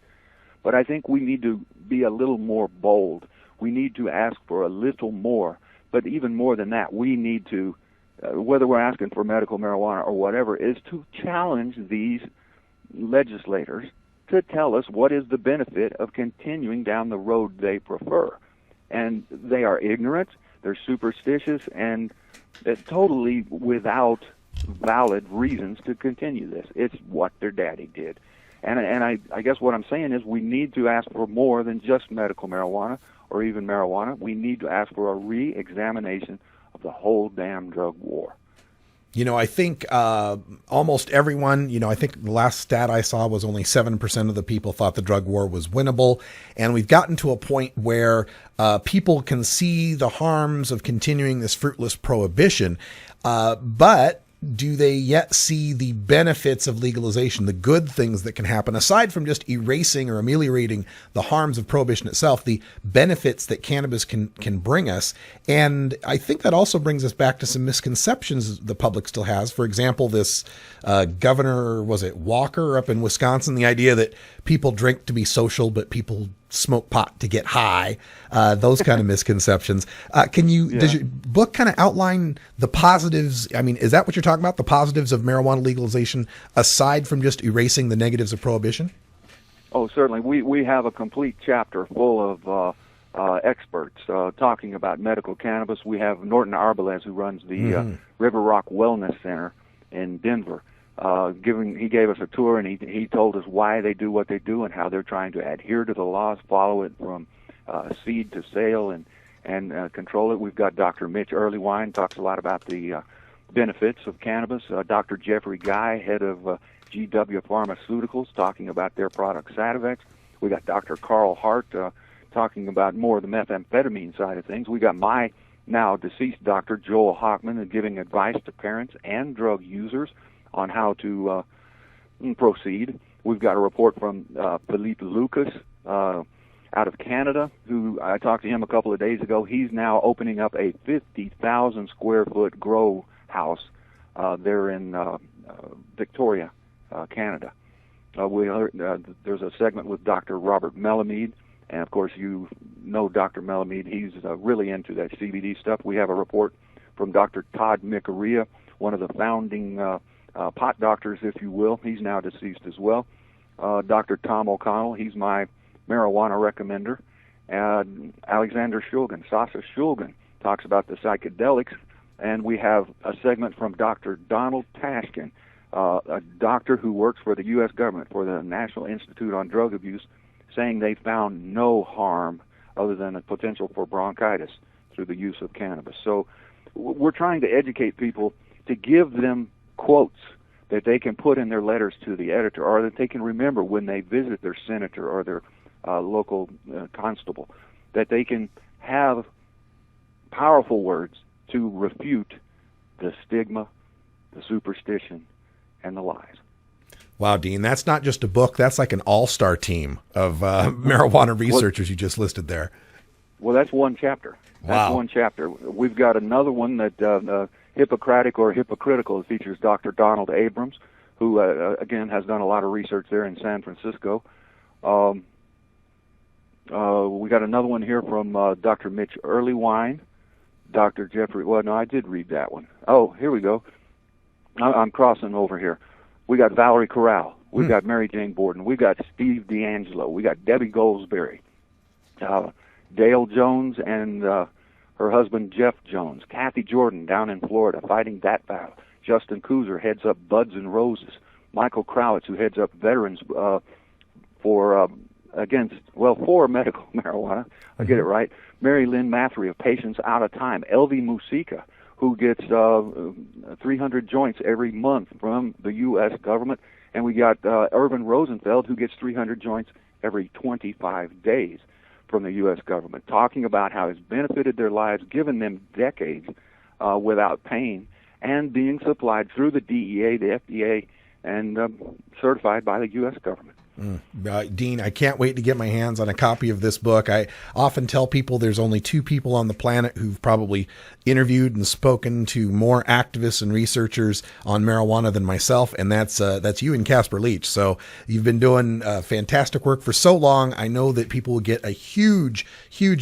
But I think we need to be a little more bold. We need to ask for a little more. But even more than that, we need to, whether we're asking for medical marijuana or whatever, is to challenge these legislators to tell us what is the benefit of continuing down the road they prefer. And they are ignorant, they're superstitious, and totally without valid reasons to continue this. It's what their daddy did. And I guess what I'm saying is we need to ask for more than just medical marijuana or even marijuana. We need to ask for a re-examination of the whole damn drug war. You know, I think almost everyone, I think the last stat I saw was only 7% of the people thought the drug war was winnable. And we've gotten to a point where people can see the harms of continuing this fruitless prohibition, but do they yet see the benefits of legalization, the good things that can happen, aside from just erasing or ameliorating the harms of prohibition itself, the benefits that cannabis can bring us? And I think that also brings us back to some misconceptions the public still has. For example, this governor, was it Walker up in Wisconsin, the idea that people drink to be social, but people smoke pot to get high, those kind of misconceptions. Does your book kind of outline the positives? I mean, is that what you're talking about? The positives of marijuana legalization, aside from just erasing the negatives of prohibition? Oh, certainly. We have a complete chapter full of experts talking about medical cannabis. We have Norton Arbalez, who runs the River Rock Wellness Center in Denver. He gave us a tour, and he told us why they do what they do and how they're trying to adhere to the laws, follow it from seed to sale, and control it. We've got Dr. Mitch Earlywine, talks a lot about the benefits of cannabis. Dr. Jeffrey Guy, head of GW Pharmaceuticals, talking about their product Sativex. We got Dr. Carl Hart talking about more of the methamphetamine side of things. We got my now deceased Dr. Joel Hockman giving advice to parents and drug users on how to proceed. We've got a report from Philippe Lucas out of Canada, who I talked to him a couple of days ago. He's now opening up a 50,000 square foot grow house there in Victoria, Canada. There's a segment with Dr. Robert Melamede, and of course you know Dr. Melamede. He's really into that CBD stuff. We have a report from Dr. Todd Mikaria, one of the founding pot doctors, if you will. He's now deceased as well. Dr. Tom O'Connell, he's my marijuana recommender. Alexander Shulgin, Sasha Shulgin, talks about the psychedelics. And we have a segment from Dr. Donald Tashkin, a doctor who works for the U.S. government, for the National Institute on Drug Abuse, saying they found no harm other than a potential for bronchitis through the use of cannabis. So we're trying to educate people, to give them quotes that they can put in their letters to the editor, or that they can remember when they visit their senator or their local constable, that they can have powerful words to refute the stigma, the superstition, and the lies. Wow, Dean, that's not just a book. That's like an all-star team of marijuana researchers you just listed there. Well, that's one chapter. That's one chapter. We've got another one that Hippocratic or Hypocritical. It features Dr. Donald Abrams, who, again, has done a lot of research there in San Francisco. We got another one here from Dr. Mitch Earlywine, Dr. Jeffrey. Well, no, I did read that one. Oh, here we go. I'm crossing over here. We got Valerie Corral, We've got Mary Jane Borden. We've got Steve D'Angelo. We got Debbie Goldsberry. Dale Jones and her husband Jeff Jones. Kathy Jordan down in Florida fighting that battle. Justin Kuzer heads up Buds and Roses. Michael Crowitz, who heads up Veterans for medical marijuana. I get it right. Mary Lynn Mathry of Patients Out of Time. Elvie Musica, who gets 300 joints every month from the U.S. government. And we got Irvin Rosenfeld, who gets 300 joints every 25 days from the U.S. government, talking about how it's benefited their lives, given them decades without pain, and being supplied through the DEA, the FDA, and certified by the U.S. government. Dean, I can't wait to get my hands on a copy of this book. I often tell people there's only 2 people on the planet who've probably interviewed and spoken to more activists and researchers on marijuana than myself, and that's you and Casper Leach. So you've been doing fantastic work for so long. I know that people will get a huge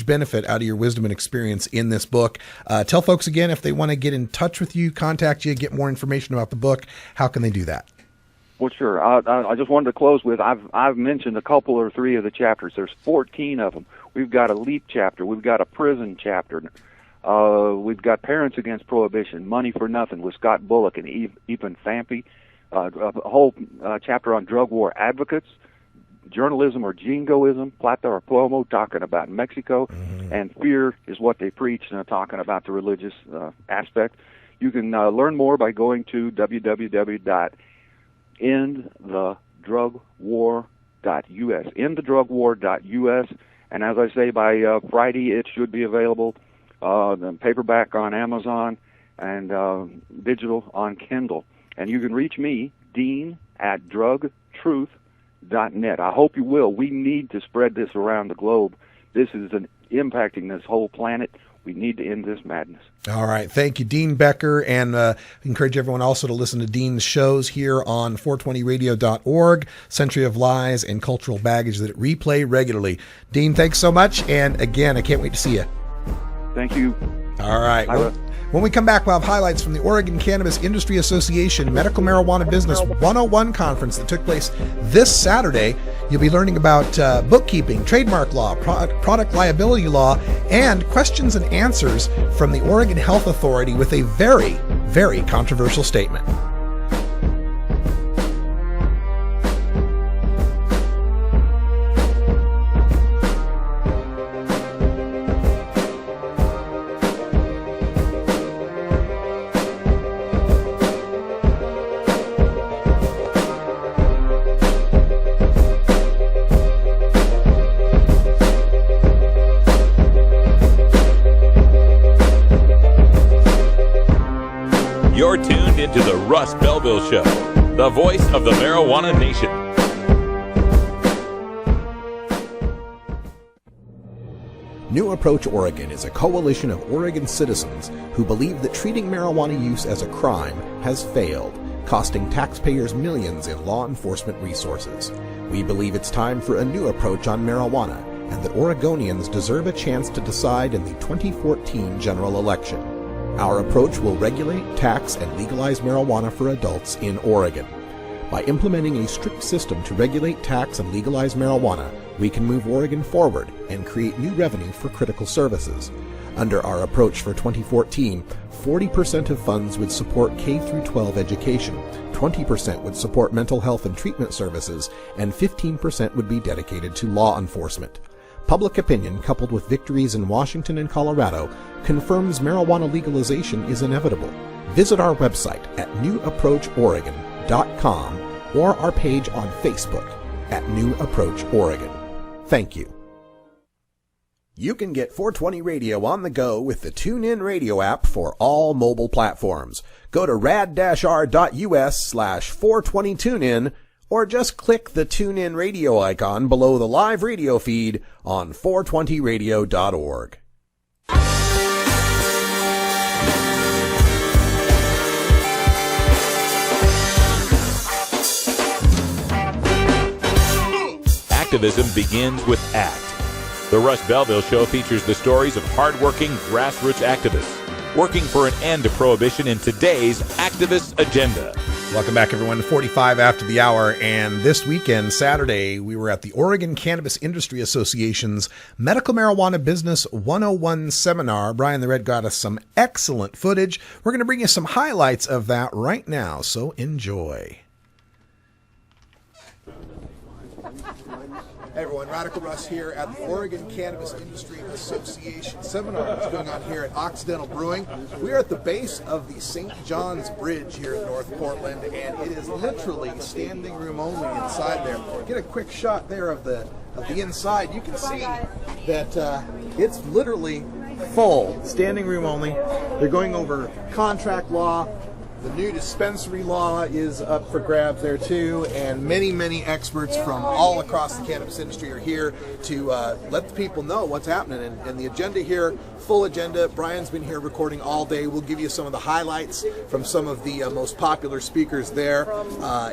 benefit out of your wisdom and experience in this book. Tell folks again, if they want to get in touch with you, contact you, get more information about the book, how can they do that? Well, sure. I just wanted to close with, I've mentioned a couple or 3 of the chapters. There's 14 of them. We've got a LEAP chapter. We've got a prison chapter. We've got Parents Against Prohibition, Money for Nothing with Scott Bullock and Ethan Fampe. A whole chapter on drug war advocates, journalism or jingoism, Plata or Plomo, talking about Mexico, and Fear is What They Preach, talking about the religious aspect. You can learn more by going to endthedrugwar.us, and as I say, by Friday it should be available, the paperback on Amazon and digital on Kindle. And you can reach me, Dean, at drugtruth.net. I hope you will. We need to spread this around the globe. This is impacting this whole planet. We need to end this madness. All right. Thank you, Dean Becker. And encourage everyone also to listen to Dean's shows here on 420radio.org, Century of Lies and Cultural Baggage that replay regularly. Dean, thanks so much. And again, I can't wait to see you. Thank you. All right. When we come back, we'll have highlights from the Oregon Cannabis Industry Association Medical Marijuana Business 101 conference that took place this Saturday. You'll be learning about bookkeeping, trademark law, product liability law, and questions and answers from the Oregon Health Authority with a very, very controversial statement. You're tuned into the Russ Belville Show, the voice of the marijuana nation. New Approach Oregon is a coalition of Oregon citizens who believe that treating marijuana use as a crime has failed, costing taxpayers millions in law enforcement resources. We believe it's time for a new approach on marijuana, and that Oregonians deserve a chance to decide in the 2014 general election. Our approach will regulate, tax, and legalize marijuana for adults in Oregon. By implementing a strict system to regulate, tax, and legalize marijuana, we can move Oregon forward and create new revenue for critical services. Under our approach for 2014, 40% of funds would support K-12 education, 20% would support mental health and treatment services, and 15% would be dedicated to law enforcement. Public opinion, coupled with victories in Washington and Colorado, confirms marijuana legalization is inevitable. Visit our website at newapproachoregon.com or our page on Facebook at New Approach Oregon. Thank you. You can get 420 Radio on the go with the TuneIn Radio app for all mobile platforms. Go to rad-r.us/420tunein or just click the TuneIn Radio icon below the live radio feed on 420radio.org. Activism begins with ACT. The Russ Belville Show features the stories of hardworking grassroots activists working for an end to prohibition in today's activist agenda. Welcome back, everyone, to 45 after the hour. And this weekend, Saturday, we were at the Oregon Cannabis Industry Association's Medical Marijuana Business 101 seminar. Brian the Red got us some excellent footage. We're going to bring you some highlights of that right now, so enjoy. Hey everyone, Radical Russ here at the Oregon Cannabis Industry Association seminar that's going on here at Occidental Brewing. We are at the base of the St. John's Bridge here in North Portland, and it is literally standing room only inside there. Get a quick shot there of the inside. You can see that it's literally full, standing room only. They're going over contract law. The new dispensary law is up for grabs there too, and many, many experts from all across the cannabis industry are here to let the people know what's happening. And the agenda here, full agenda. Brian's been here recording all day. We'll give you some of the highlights from some of the most popular speakers there.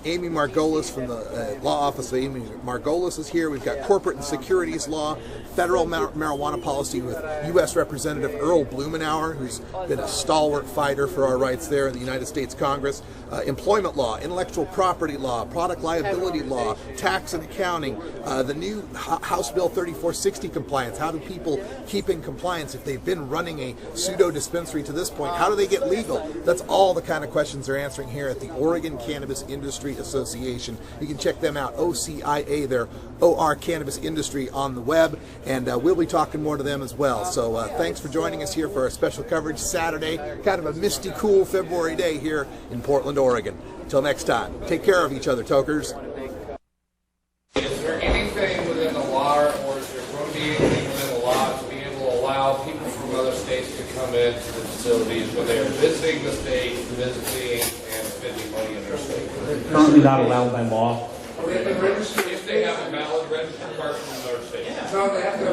Amy Margolis from the law office of Amy Margolis is here. We've got corporate and securities law, federal marijuana policy with U.S. Representative Earl Blumenauer, who's been a stalwart fighter for our rights there in the United States Congress, employment law, intellectual property law, product liability law, tax and accounting, the new House Bill 3460 compliance. How do people keep in compliance if they've been running a pseudo dispensary to this point? How do they get legal? That's all the kind of questions they're answering here at the Oregon Cannabis Industry Association. You can check them out, OCIA, their OR Cannabis Industry on the web, and we'll be talking more to them as well. So thanks for joining us here for our special coverage Saturday, kind of a misty, cool February day here in Portland, Oregon. Until next time, take care of each other, tokers. Is there anything within the law, or is there going to be anything within the law to be able to allow people from other states to come into the facilities when they are visiting the state, visiting and spending money in their state? Currently not allowed by law. If they have a valid registered card from another state. No, they have to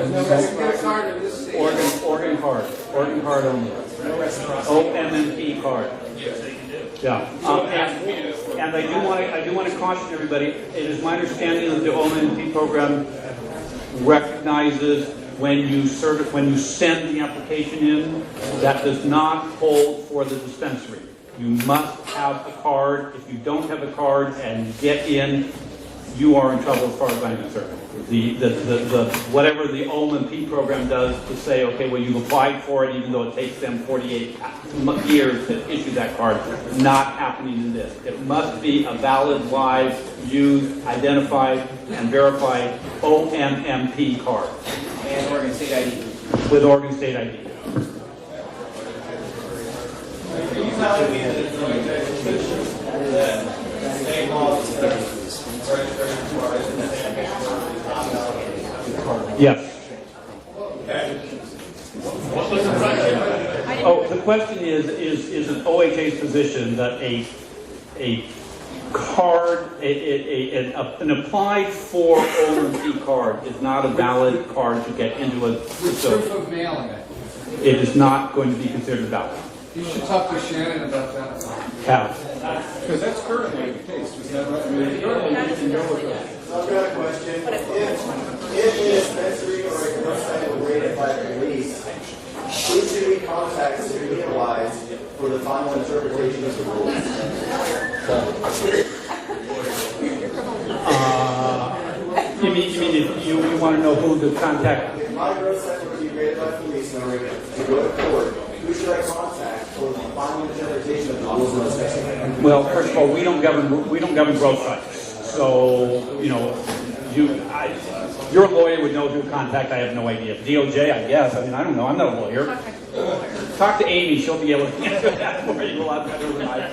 get a card in this state. Oregon card only. OMMP card. Yes. Yeah, and I do want to caution everybody. It is my understanding that the OMMP program recognizes when you send the application in, that does not hold for the dispensary. You must have a card. If you don't have a card and you get in, you are in trouble as far as I'm concerned. Whatever the OMMP program does to say, okay, well, you've applied for it, even though it takes them 48 years to issue that card, not happening in this. It must be a valid, live, used, identified, and verified OMMP card. And Oregon State ID. With Oregon State ID. Yes. What was the question? Oh, the question is an OHA's position that a card, an applied for OMP card is not a valid card to get into a facility. With proof of mailing it. It is not going to be considered valid. You should talk to Shannon about that. How? Because that's currently the case. Is that right? I mean, currently you can go with that. I've got a question. If a dispensary or a website were raided by the police, who should we contact to be penalized for the final interpretation of the rules? You mean if you want to know who to contact? If my website were to be raided by police in Oregon to go to court, who should I contact for the final interpretation of the rules of inspection? Well, first of all, we don't govern growth sites. So, your lawyer would know who to contact. I have no idea. DOJ, I guess. I mean, I don't know. I'm not a lawyer. Talk to Amy. She'll be able to answer that for you a lot better than I.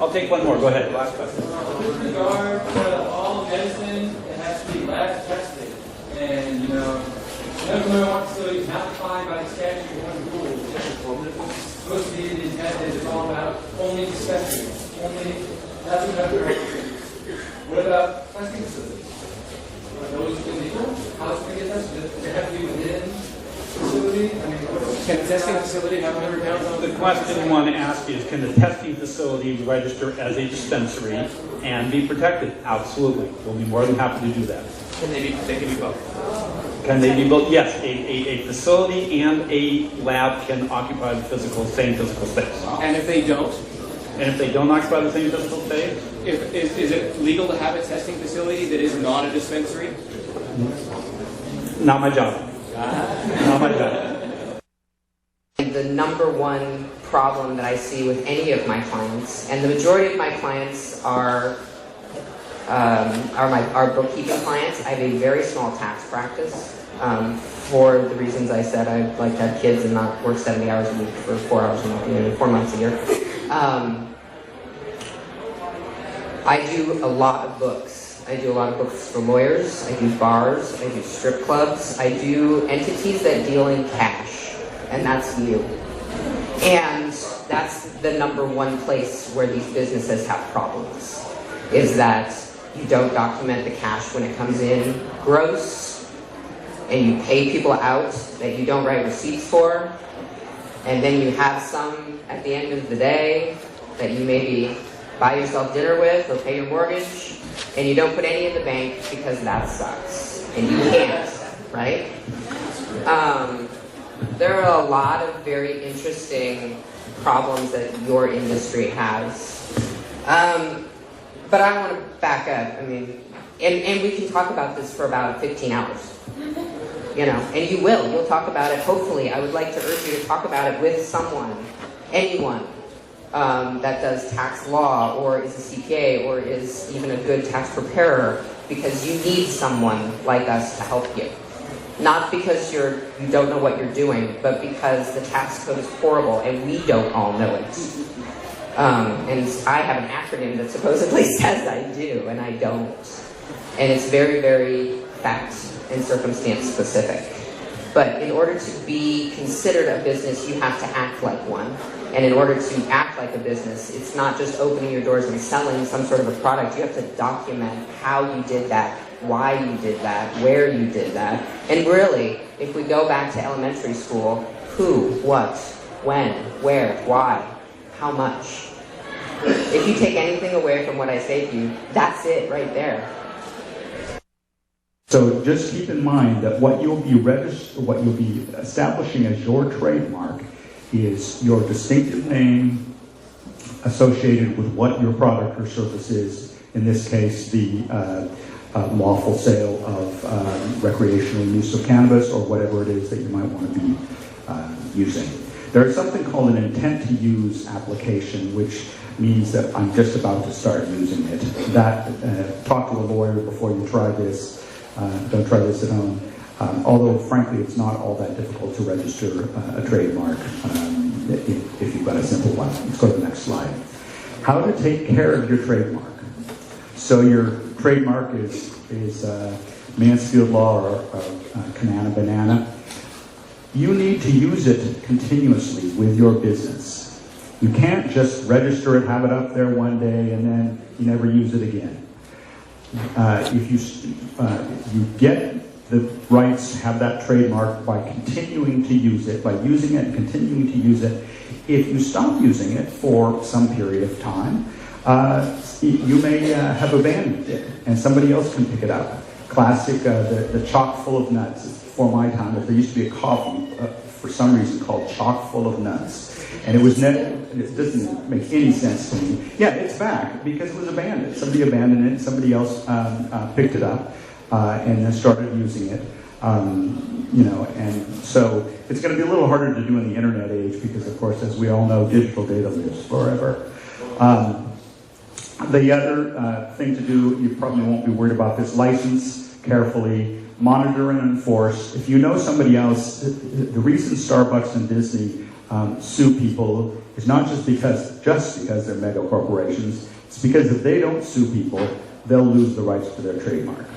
I'll take one more. Go ahead. Last question. With regard to all medicine, it has to be lab tested. And, medical marijuana facilities not defined by the statute or one rule. It's supposed to be intended. It's all about only dispensary. That's what what about testing facilities? Are those illegal? How's it going to get tested? Does it have to be within the facility? I mean, can a testing facility have 100 pounds on it? The question you want to ask is, can the testing facility register as a dispensary and be protected? Absolutely. We'll be more than happy to do that. They can be both. Can they be both? Yes. A facility and a lab can occupy the same physical space. And if they don't? And if they don't occupy the same physical space? Is it legal to have a testing facility that is not a dispensary? Not my job. Not my job. The number one problem that I see with any of my clients, and the majority of my clients are bookkeeping clients. I have a very small tax practice. For the reasons I said, I like to have kids and not work 70 hours a week for 4 hours a month, 4 months a year. I do a lot of books. I do a lot of books for lawyers. I do bars. I do strip clubs. I do entities that deal in cash, and that's you. And that's the number one place where these businesses have problems, is that you don't document the cash when it comes in gross, and you pay people out that you don't write receipts for, and then you have some at the end of the day that you maybe buy yourself dinner with or pay your mortgage, and you don't put any in the bank because that sucks, and you can't, right? There are a lot of very interesting problems that your industry has. But I want to back up. I mean, and we can talk about this for about 15 hours. You know, and you will. You'll talk about it. Hopefully, I would like to urge you to talk about it with someone, anyone that does tax law or is a CPA or is even a good tax preparer, because you need someone like us to help you. Not because you don't know what you're doing, but because the tax code is horrible and we don't all know it. And I have an acronym that supposedly says I do, and I don't. And it's very, very fact and circumstance specific. But in order to be considered a business, you have to act like one. And in order to act like a business, it's not just opening your doors and selling some sort of a product. You have to document how you did that, why you did that, where you did that. And really, if we go back to elementary school, who, what, when, where, why, how much. If you take anything away from what I say to you, that's it right there. So just keep in mind that what you'll be establishing as your trademark is your distinctive name associated with what your product or service is. In this case, the lawful sale of recreational use of cannabis or whatever it is that you might want to be using. There's something called an intent to use application, which means that I'm just about to start using it. Talk to a lawyer before you try this. Don't try this at home. Although, frankly, it's not all that difficult to register a trademark if you've got a simple one. Let's go to the next slide. How to take care of your trademark. So your trademark is Mansfield Law or Canana Banana. You need to use it continuously with your business. You can't just register it, have it up there one day, and then you never use it again. If you get the rights to have that trademark by continuing to use it, by using it and continuing to use it. If you stop using it for some period of time, you may have abandoned it, and somebody else can pick it up. Classic, the chock full of nuts. Before my time, there used to be a coffee, for some reason, called chock full of nuts. And it doesn't make any sense to me. Yeah, it's back because it was abandoned. Somebody abandoned it, somebody else picked it up and then started using it. And so it's going to be a little harder to do in the internet age because, of course, as we all know, digital data lives forever. The other thing to do, you probably won't be worried about this, license carefully, monitor and enforce. If you know somebody else, the reason Starbucks and Disney sue people is not just because they're mega corporations. It's because if they don't sue people, they'll lose the rights to their trademark.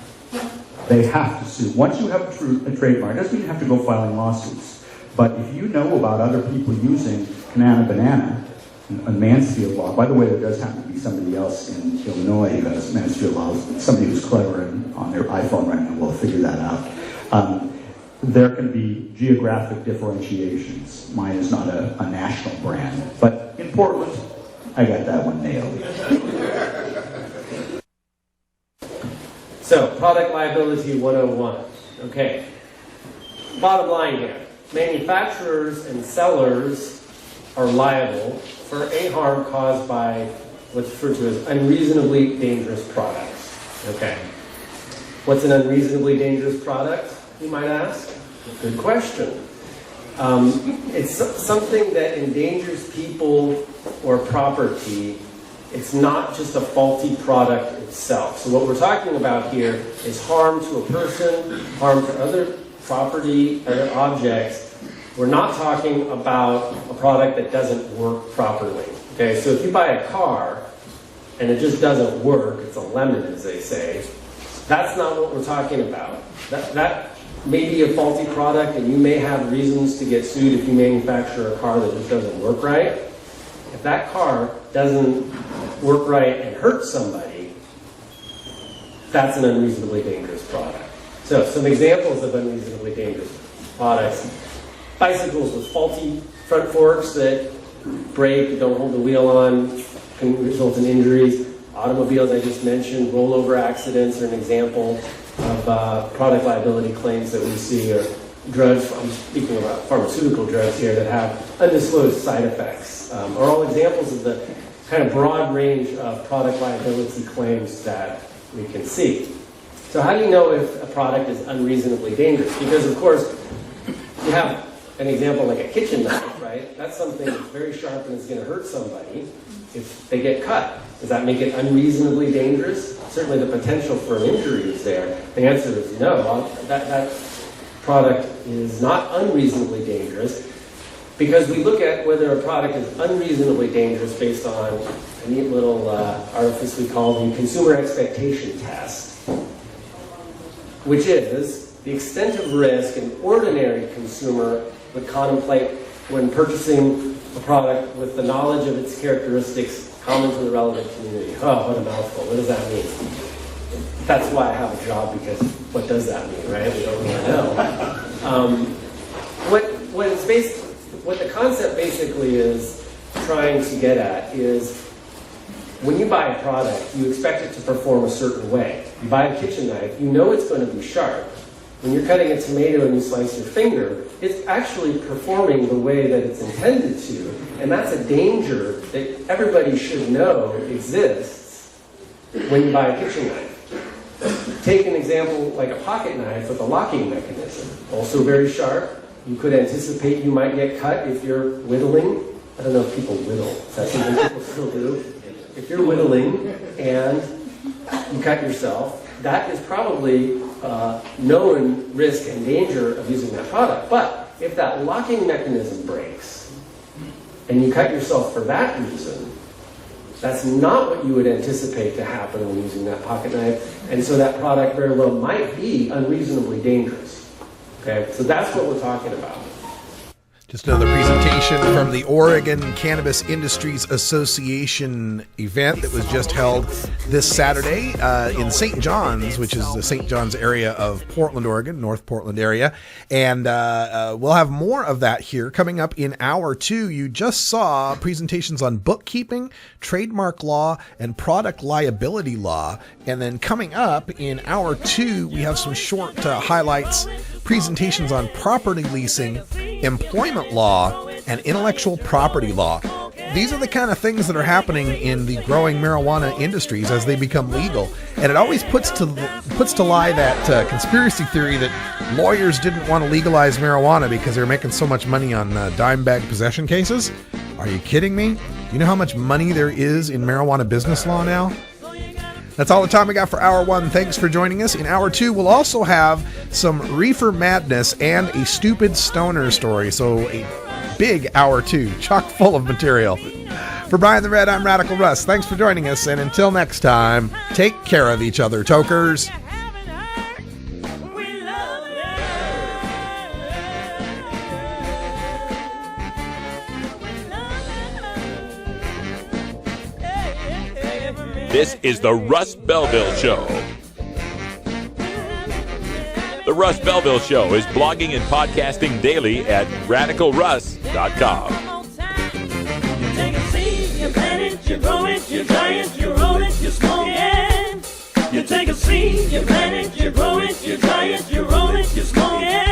They have to sue. Once you have a trademark, it doesn't mean you have to go filing lawsuits. But if you know about other people using Canana Banana and Mansfield Law, by the way, there does happen to be somebody else in Illinois who has Mansfield Law, somebody who's clever and on their iPhone right now will figure that out. There can be geographic differentiations. Mine is not a national brand, but in Portland, I got that one nailed. So, product liability 101. Okay. Bottom line here. Manufacturers and sellers are liable for any harm caused by what's referred to as unreasonably dangerous products. Okay. What's an unreasonably dangerous product, you might ask? Good question. It's something that endangers people or property. It's not just a faulty product itself. So what we're talking about here is harm to a person, harm to other property, other objects. We're not talking about a product that doesn't work properly. Okay, so if you buy a car and it just doesn't work, it's a lemon, as they say, that's not what we're talking about. That may be a faulty product, and you may have reasons to get sued if you manufacture a car that just doesn't work right. If that car doesn't work right and hurt somebody, that's an unreasonably dangerous product. So some examples of unreasonably dangerous products: bicycles with faulty front forks that break, don't hold the wheel on, can result in injuries. Automobiles, I just mentioned, rollover accidents are an example of product liability claims that we see, or drugs, I'm speaking about pharmaceutical drugs here, that have undisclosed side effects, are all examples of the kind of broad range of product liability claims that we can see. So how do you know if a product is unreasonably dangerous? Because, of course, you have an example like a kitchen knife, right? That's something that's very sharp and is going to hurt somebody if they get cut. Does that make it unreasonably dangerous? Certainly the potential for an injury is there. The answer is no. That product is not unreasonably dangerous, because we look at whether a product is unreasonably dangerous based on a neat little artifice we call the consumer expectation test, which is the extent of risk an ordinary consumer would contemplate when purchasing a product with the knowledge of its characteristics common to the relevant community. Oh, what a mouthful. What does that mean? That's why I have a job, because what does that mean, right? We don't really know. What the concept basically is trying to get at is, when you buy a product, you expect it to perform a certain way. You buy a kitchen knife, you know it's going to be sharp. When you're cutting a tomato and you slice your finger, it's actually performing the way that it's intended to, and that's a danger that everybody should know exists when you buy a kitchen knife. Take an example like a pocket knife with a locking mechanism, also very sharp. You could anticipate you might get cut if you're whittling. I don't know if people whittle. Is that something people still do? If you're whittling and you cut yourself, that is probably known risk and danger of using that product. But if that locking mechanism breaks and you cut yourself for that reason, that's not what you would anticipate to happen when using that pocket knife, and so that product very well might be unreasonably dangerous. Okay, so that's what we're talking about. Just another presentation from the Oregon Cannabis Industry Association event that was just held this Saturday in St. John's, which is the St. John's area of Portland, Oregon, North Portland area. And we'll have more of that here coming up in hour 2. You just saw presentations on bookkeeping, trademark law, and product liability law. And then coming up in hour 2, we have some short highlights, presentations on property leasing, employment law, and intellectual property law. These are the kind of things that are happening in the growing marijuana industries as they become legal. And it always puts to lie that conspiracy theory that lawyers didn't want to legalize marijuana because they're making so much money on dime bag possession cases. Are you kidding me? You know how much money there is in marijuana business law now? That's all the time we got for hour 1. Thanks for joining us. In hour 2, we'll also have some reefer madness and a stupid stoner story. So a big hour 2, chock full of material. For Brian the Red, I'm Radical Russ. Thanks for joining us. And until next time, take care of each other, tokers. This is the Russ Belville Show. The Russ Belville Show is blogging and podcasting daily at radicalruss.com. You take a seed, you plant it, you grow it, you dry it, you roll it, you smoke it. You take a seed, you plant it, you grow it, you dry it, you roll it, you smoke it.